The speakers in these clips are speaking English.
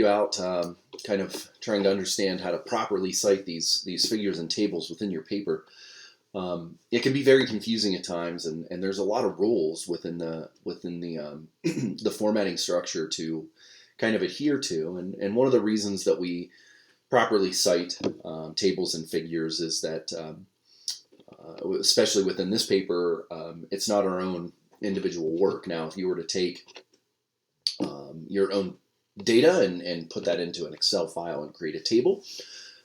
you out kind of trying to understand how to properly cite these figures and tables within your paper. It can be very confusing at times, and there's a lot of rules within the the formatting structure to kind of adhere to. And one of the reasons that we properly cite tables and figures is that, especially within this paper, it's not our own individual work. Now, if you were to take your own data and put that into an Excel file and create a table,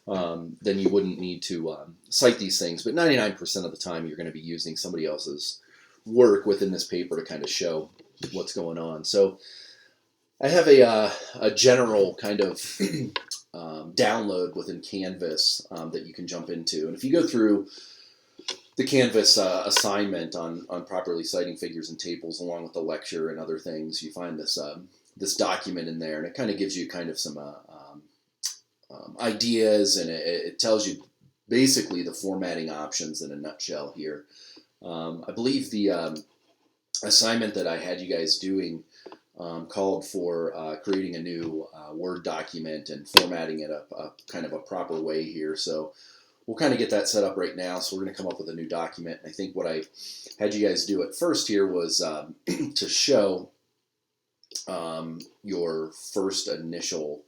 then you wouldn't need to cite these things. But 99% of the time, you're going to be using somebody else's work within this paper to kind of show what's going on. So I have a general kind of download within Canvas that you can jump into. And if you go through the Canvas assignment on properly citing figures and tables, along with the lecture and other things, you find this this document in there, and it kind of gives you kind of some ideas, and it tells you basically the formatting options in a nutshell here. I believe the assignment that I had you guys doing called for creating a new Word document and formatting it up kind of a proper way here. So we'll kind of get that set up right now. So we're going to come up with a new document. And I think what I had you guys do at first here was to show your first initial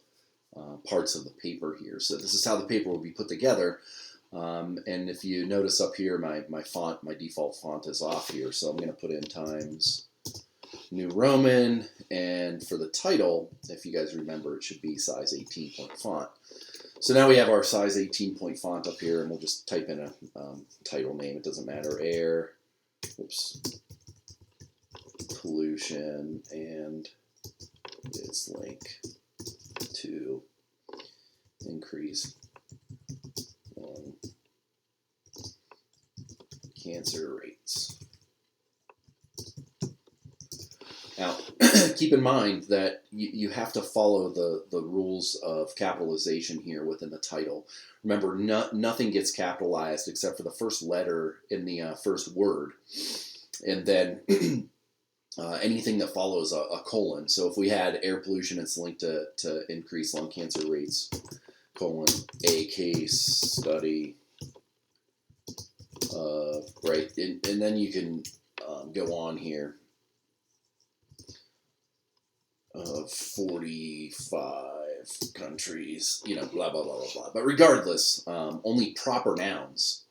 parts of the paper here. So this is how the paper will be put together. And if you notice up here, my font, my default font is off here. So I'm going to put in Times New Roman. And for the title, if you guys remember, it should be size 18 point font. So now we have our size 18 point font up here, and we'll just type in a title name. It doesn't matter. Air, pollution, and its link to increase lung cancer rates. Now, keep in mind that you have to follow the rules of capitalization here within the title. Remember, nothing gets capitalized except for the first letter in the first word, and then anything that follows a colon. So if we had air pollution, it's linked to increase lung cancer rates, colon, a case study, right, and then you can go on here. Of 45 countries, you know, blah, blah, blah, blah, blah. But regardless, only proper nouns.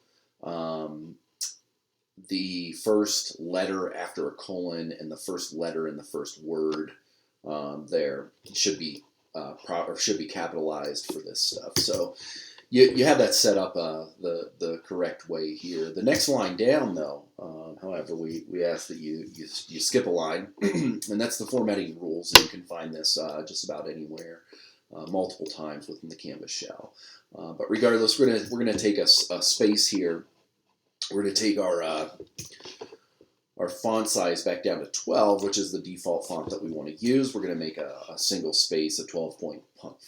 The first letter after a colon and the first letter in the first word there should be should be capitalized for this stuff. So you have that set up the correct way here. The next line down, though, however, we ask that you skip a line, and that's the formatting rules, and you can find this just about anywhere, multiple times within the Canvas shell. But regardless, we're gonna take a space here. We're gonna take our font size back down to 12, which is the default font that we want to use. We're going to make a single space, a 12-point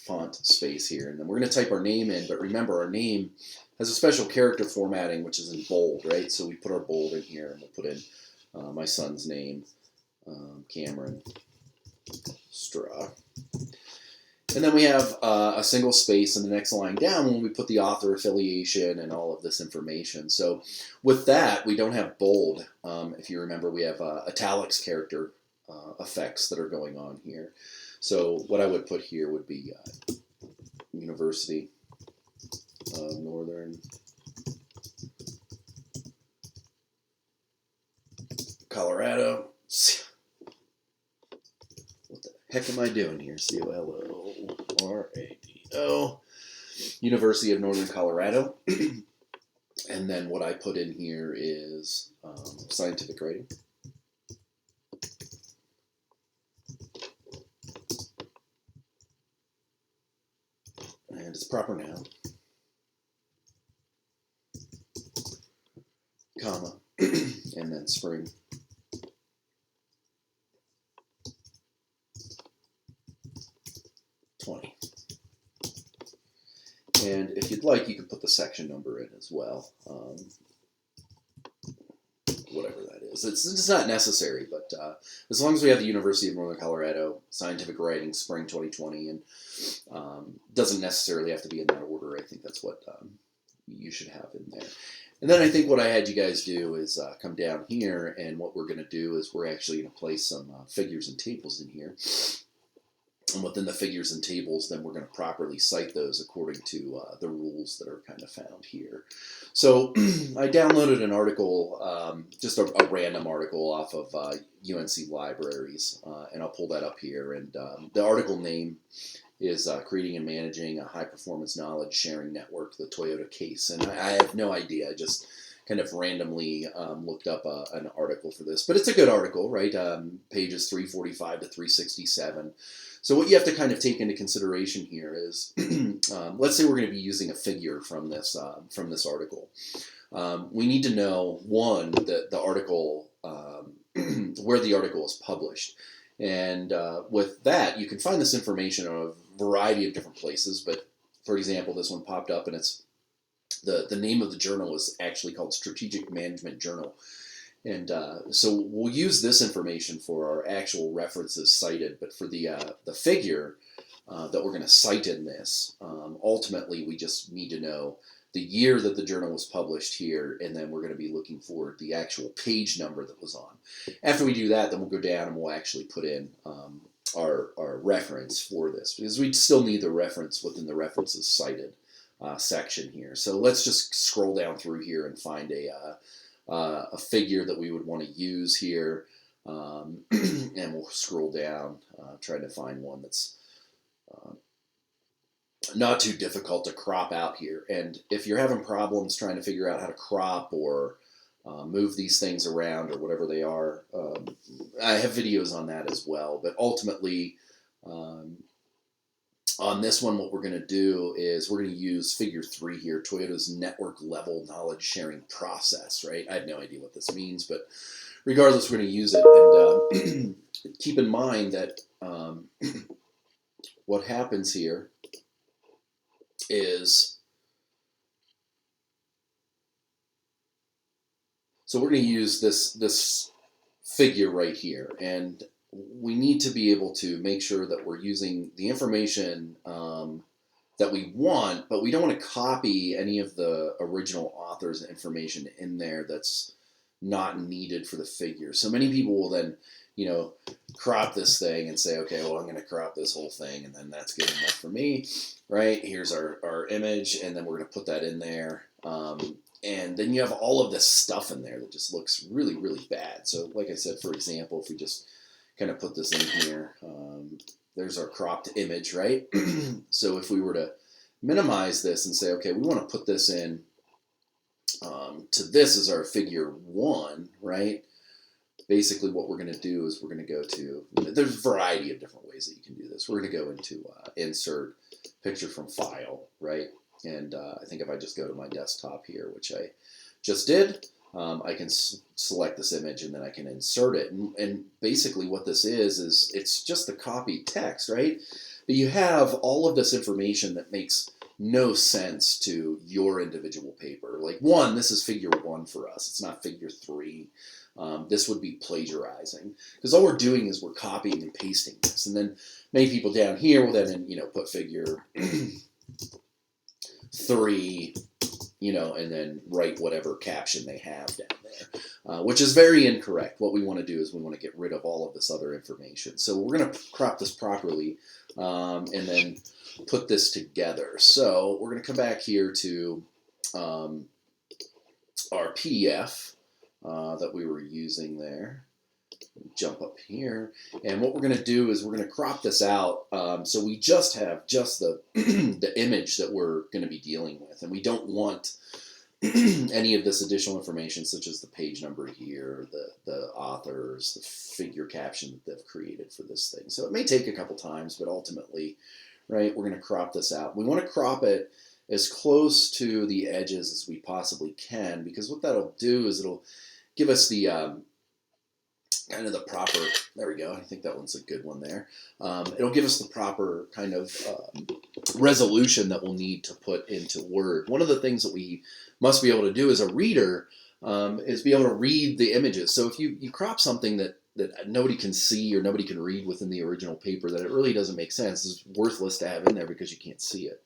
font space here. And then we're going to type our name in. But remember, our name has a special character formatting, which is in bold, right? So we put our bold in here, and we'll put in my son's name, Cameron Straw. And then we have a single space in the next line down when we put the author affiliation and all of this information. So with that, we don't have bold. If you remember, we have italics character effects that are going on here. So what I would put here would be University of Northern Colorado. What the heck am I doing here? COLORADO. University of Northern Colorado. And then what I put in here is scientific writing. And it's proper noun. Comma. And then spring. And if you'd like, you can put the section number in as well, whatever that is. It's not necessary, but as long as we have the University of Northern Colorado, Scientific Writing, Spring 2020, and doesn't necessarily have to be in that order. I think that's what you should have in there. And then I think what I had you guys do is come down here, and what we're going to do is we're actually going to place some figures and tables in here. And within the figures and tables, then we're going to properly cite those according to the rules that are kind of found here. So I downloaded an article, just a random article off of UNC Libraries, and I'll pull that up here. And the article name is Creating and Managing a High-Performance Knowledge Sharing Network, the Toyota Case. And I have no idea, I just kind of randomly looked up an article for this. But it's a good article, right? Pages 345 to 367. So what you have to kind of take into consideration here is, let's say we're going to be using a figure from this article. We need to know, one, the article, where the article is published. And with that, you can find this information on a variety of different places. But for example, this one popped up, and it's the name of the journal is actually called Strategic Management Journal. And so we'll use this information for our actual references cited, but for the figure that we're going to cite in this, ultimately we just need to know the year that the journal was published here, and then we're going to be looking for the actual page number that was on. After we do that, then we'll go down and we'll actually put in our reference for this, because we still need the reference within the references cited section here. So let's just scroll down through here and find a figure that we would want to use here, and we'll scroll down, trying to find one that's not too difficult to crop out here. And if you're having problems trying to figure out how to crop or move these things around or whatever they are, I have videos on that as well. But ultimately, on this one, what we're going to do is we're going to use figure 3 here, Toyota's network level knowledge sharing process, right? I have no idea what this means, but regardless, we're going to use it. And keep in mind that what happens here is, so we're going to use this figure right here, and we need to be able to make sure that we're using the information that we want, but we don't want to copy any of the original author's information in there that's not needed for the figure. So many people will then, crop this thing and say, okay, well, I'm going to crop this whole thing, and then that's good enough for me, right? Here's our image, and then we're going to put that in there. And then you have all of this stuff in there that just looks really, really bad. So like I said, for example, if we just kind of put this in here, there's our cropped image, right? So if we were to minimize this and say, okay, we want to put this in to this as our figure 1, right? Basically what we're going to do is we're going to go to, there's a variety of different ways that you can do this. We're going to go into insert picture from file, right? And I think if I just go to my desktop here, which I just did, I can select this image and then I can insert it. And basically what this is it's just the copied text, right? But you have all of this information that makes no sense to your individual paper. Like, one, this is figure 1 for us. It's not figure 3. This would be plagiarizing, because all we're doing is we're copying and pasting this. And then many people down here will then, put figure 3, and then write whatever caption they have down there, which is very incorrect. What we want to do is we want to get rid of all of this other information. So we're going to crop this properly, and then put this together. So we're going to come back here to our PDF that we were using there. Jump up here, and what we're going to do is we're going to crop this out, so we just have the the image that we're going to be dealing with, and we don't want any of this additional information, such as the page number here, the authors, the figure caption that they've created for this thing. So it may take a couple times, but ultimately, right, we're going to crop this out. We want to crop it as close to the edges as we possibly can, because what that'll do is it'll give us the kind of the proper, there we go, I think that one's a good one there. It'll give us the proper kind of resolution that we'll need to put into Word. One of the things that we must be able to do as a reader is be able to read the images. So if you crop something that nobody can see or nobody can read within the original paper, that it really doesn't make sense. It's worthless to have in there because you can't see it.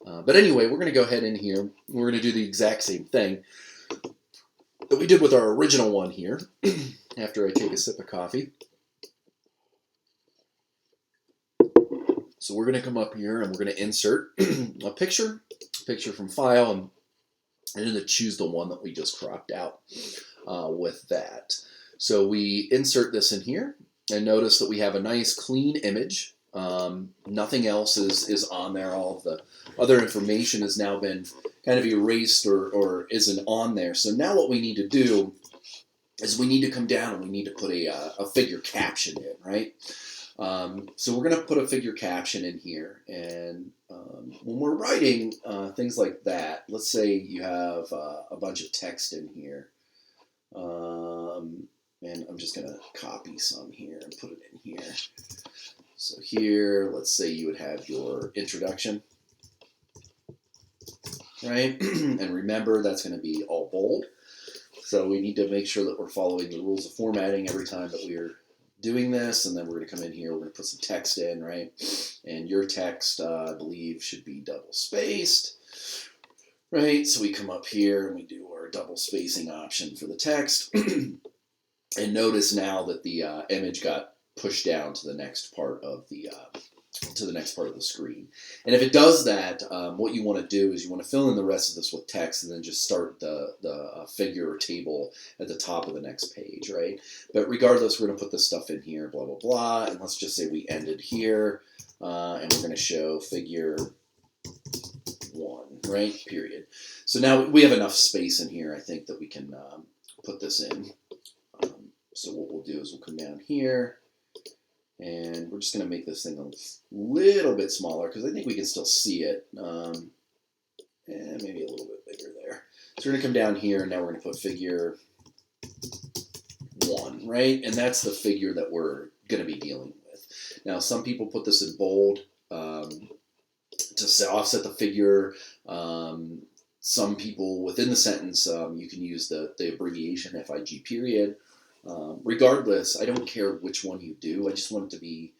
But anyway, we're going to go ahead in here. We're going to do the exact same thing that we did with our original one here. After I take a sip of coffee. So we're going to come up here and we're going to insert a picture from file, and I'm going to choose the one that we just cropped out with that. So we insert this in here, and notice that we have a nice clean image. Nothing else is on there. All of the other information has now been kind of erased or isn't on there. So now what we need to do is we need to come down and we need to put a figure caption in, right? So we're going to put a figure caption in here, and when we're writing things like that, let's say you have a bunch of text in here, and I'm just going to copy some here and put it in here. So here, let's say you would have your introduction, right? And remember, that's going to be all bold. So we need to make sure that we're following the rules of formatting every time that we're doing this. And then we're going to come in here, we're going to put some text in, right? And your text, I believe, should be double spaced, right? So we come up here and we do our double spacing option for the text. And notice now that the image got pushed down to the next part of the screen. And if it does that, what you want to do is you want to fill in the rest of this with text, and then just start the figure or table at the top of the next page, right? But regardless, we're going to put this stuff in here, blah, blah, blah. And let's just say we ended here, and we're going to show figure 1, right? Period. So now we have enough space in here, I think, that we can put this in. So what we'll do is we'll come down here, and we're just going to make this thing a little bit smaller because I think we can still see it. And maybe a little bit bigger there. So we're going to come down here, and now we're going to put figure 1, right? And that's the figure that we're going to be dealing with. Now, some people put this in bold to offset the figure. Some people, within the sentence, you can use the abbreviation FIG period. Regardless, I don't care which one you do. I just want it to be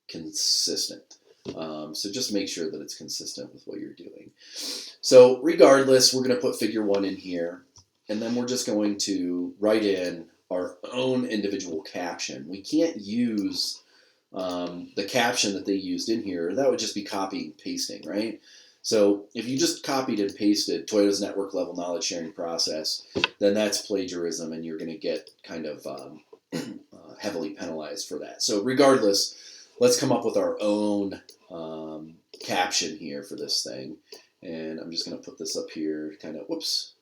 consistent. So just make sure that it's consistent with what you're doing. So regardless, we're going to put figure 1 in here, and then we're just going to write in our own individual caption. We can't use the caption that they used in here. That would just be copying and pasting, right? So if you just copied and pasted Toyota's network level knowledge sharing process, then that's plagiarism, and you're going to get kind of heavily penalized for that. So regardless, let's come up with our own caption here for this thing. And I'm just going to put this up here, kind of, whoops,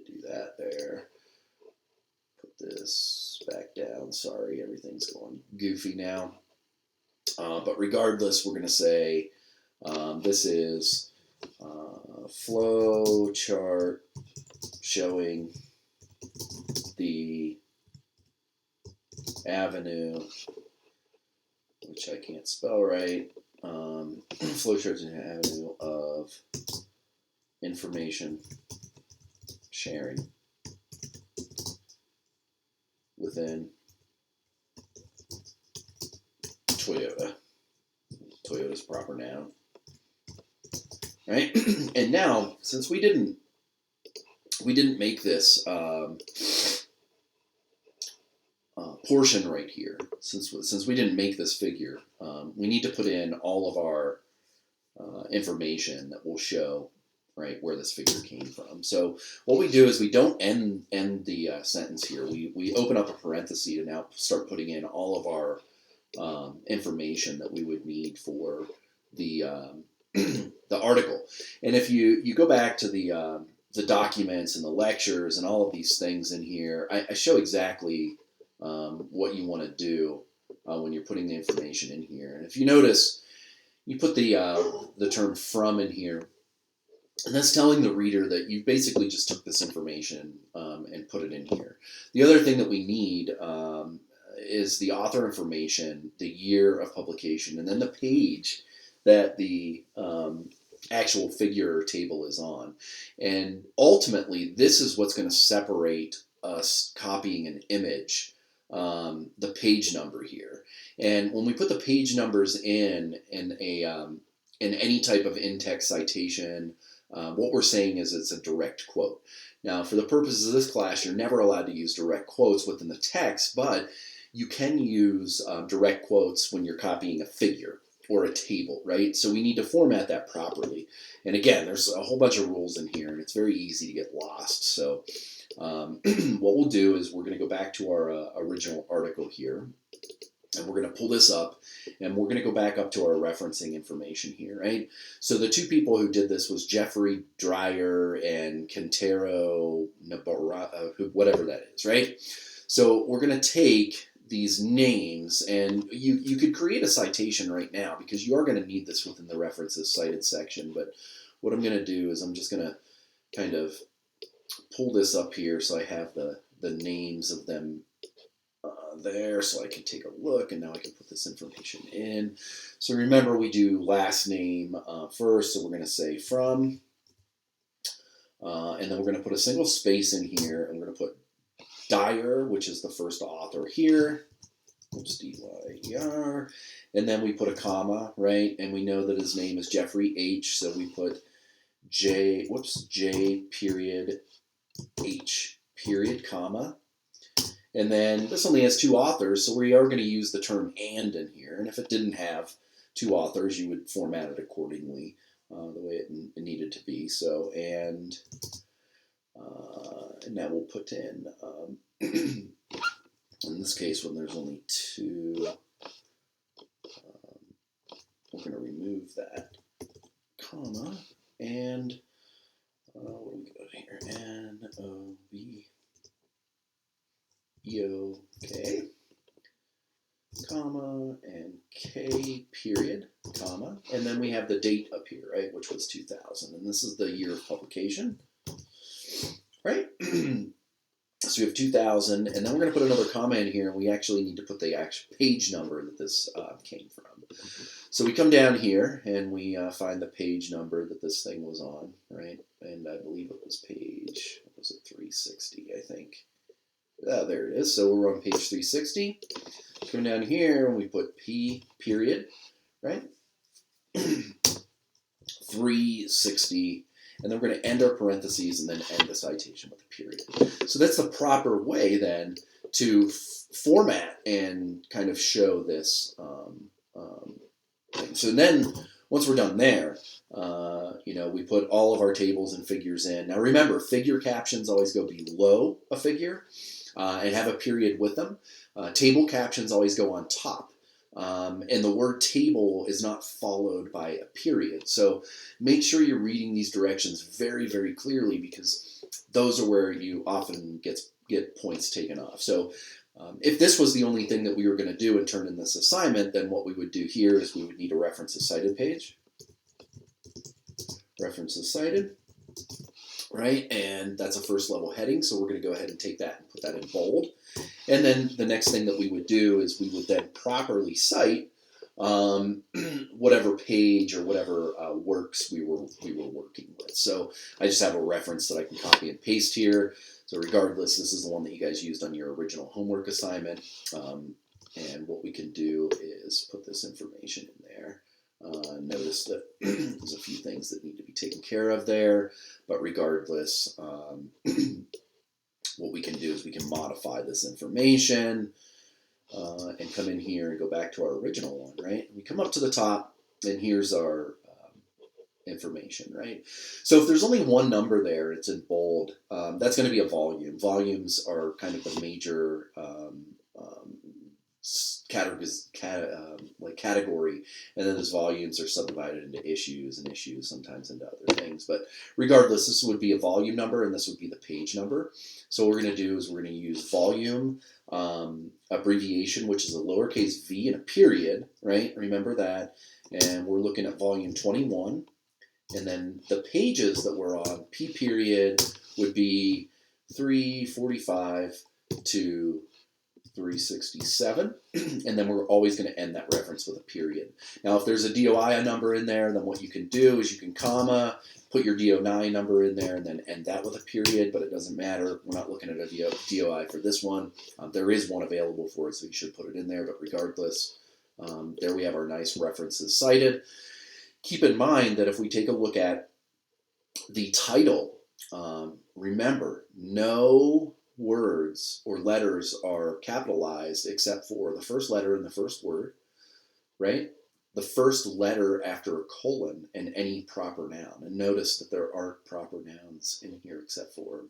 do that there. Put this back down. Sorry, everything's going goofy now. But regardless, we're going to say this is flow chart showing the avenue, which I can't spell right, flow chart showing the avenue of information sharing within Toyota. Toyota's proper noun. Right? And now, since we didn't make this portion right here, since we didn't make this figure, we need to put in all of our information that will show, right, where this figure came from. So what we do is we don't end the sentence here. We open up a parenthesis to now start putting in all of our information that we would need for the the article. And if you go back to the documents and the lectures and all of these things in here, I show exactly what you want to do when you're putting the information in here. And if you notice, you put the term from in here, and that's telling the reader that you basically just took this information and put it in here. The other thing that we need is the author information, the year of publication, and then the page that the actual figure or table is on. And ultimately, this is what's going to separate us copying an image, the page number here. And when we put the page numbers in any type of in-text citation, what we're saying is it's a direct quote. Now, for the purposes of this class, you're never allowed to use direct quotes within the text, but you can use direct quotes when you're copying a figure or a table, right? So we need to format that properly. And again, there's a whole bunch of rules in here, and it's very easy to get lost. So what we'll do is we're going to go back to our original article here, and we're going to pull this up, and we're going to go back up to our referencing information here, right? So the two people who did this was Jeffrey Dreyer and Quintero, whatever that is, right? So we're going to take these names, and you could create a citation right now because you are going to need this within the references cited section. But what I'm going to do is I'm just going to kind of pull this up here so I have the names of them there so I can take a look, and now I can put this information in. So remember, we do last name first, so we're going to say from, and then we're going to put a single space in here, and we're going to put Dyer, which is the first author here. Oops, D-Y-E-R. And then we put a comma, right? And we know that his name is Jeffrey H, so we put J period H period, comma. And then this only has two authors, so we are going to use the term and in here. And if it didn't have two authors, you would format it accordingly, the way it needed to be. So, and now we'll put in, in this case, when there's only two, we're going to remove that comma, and what do we got here? N-O-B-E-O-K, comma, and K period, comma, and then we have the date up here, right, which was 2000, and this is the year of publication, right? So we have 2000, and then we're going to put another comma in here, and we actually need to put the actual page number that this came from. So we come down here, and we find the page number that this thing was on, right? And I believe it was page, what was it, 360, I think. There it is. So we're on page 360. Come down here, and we put P period, right? 360. And then we're going to end our parentheses and then end the citation with a period. So that's the proper way then to format and kind of show this thing. So then once we're done there, we put all of our tables and figures in. Now remember, figure captions always go below a figure and have a period with them. Table captions always go on top. And the word table is not followed by a period. So make sure you're reading these directions very, very clearly, because those are where you often get points taken off. So if this was the only thing that we were going to do and turn in this assignment, then what we would do here is we would need a references cited page. References cited, right? And that's a first level heading. So we're going to go ahead and take that and put that in bold. And then the next thing that we would do is we would then properly cite whatever page or whatever works we were working with. So I just have a reference that I can copy and paste here. So regardless, this is the one that you guys used on your original homework assignment. And what we can do is put this information in there. Notice that there's a few things that need to be taken care of there, but regardless, what we can do is we can modify this information and come in here and go back to our original one, right? We come up to the top, and here's our information, right? So if there's only one number there, it's in bold, that's going to be a volume. Volumes are kind of the major category, and then those volumes are subdivided into issues, and issues sometimes into other things. But regardless, this would be a volume number, and this would be the page number. So what we're going to do is we're going to use volume abbreviation, which is a lowercase v and a period, right? Remember that. And we're looking at volume 21. And then the pages that we're on, P period, would be 345 to 367, and then we're always going to end that reference with a period. Now, if there's a DOI number in there, then what you can do is you can comma, put your DO9 number in there, and then end that with a period, but it doesn't matter. We're not looking at a DOI for this one. There is one available for it, so you should put it in there, but regardless, there we have our nice references cited. Keep in mind that if we take a look at the title, remember, no words or letters are capitalized except for the first letter in the first word, right? The first letter after a colon and any proper noun. And notice that there aren't proper nouns in here except for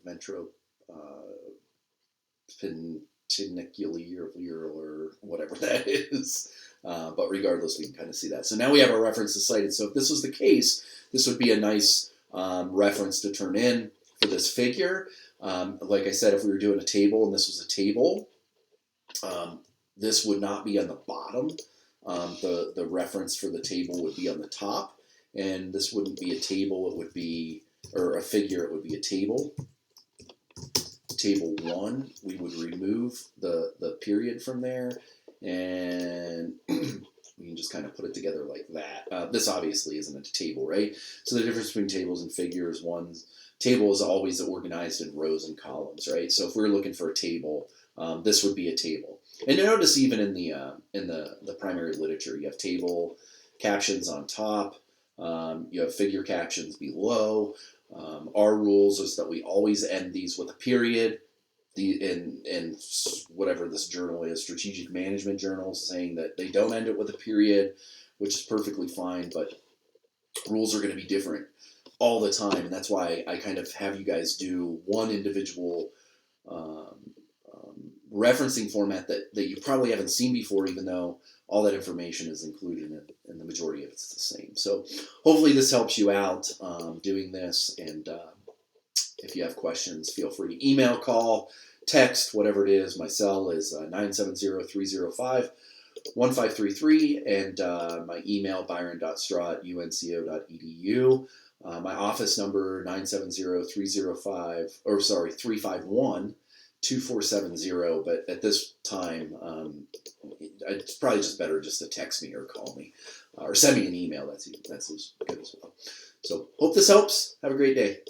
or whatever that is. But regardless, we can kind of see that. So now we have our references cited. So if this was the case, this would be a nice reference to turn in for this figure. Like I said, if we were doing a table and this was a table, this would not be on the bottom. The reference for the table would be on the top, and this wouldn't be a table, it would be, or a figure, it would be a table. Table 1, we would remove the period from there, and we can just kind of put it together like that. This obviously isn't a table, right? So the difference between tables and figures, table is always organized in rows and columns, right? So if we're looking for a table, this would be a table. And you notice even in the primary literature, you have table captions on top, you have figure captions below. Our rules is that we always end these with a period. In whatever this journal is, Strategic Management Journals, saying that they don't end it with a period, which is perfectly fine, but rules are going to be different all the time, and that's why I kind of have you guys do one individual referencing format that you probably haven't seen before, even though all that information is included in the majority of it's the same. So hopefully this helps you out doing this, and if you have questions, feel free to email, call, text, whatever it is. My cell is 970-305-1533, and my email, byron.straw@unco.edu. My office number, 351-2470, but at this time, it's probably just better just to text me or call me, or send me an email. That's as good as well. So hope this helps. Have a great day.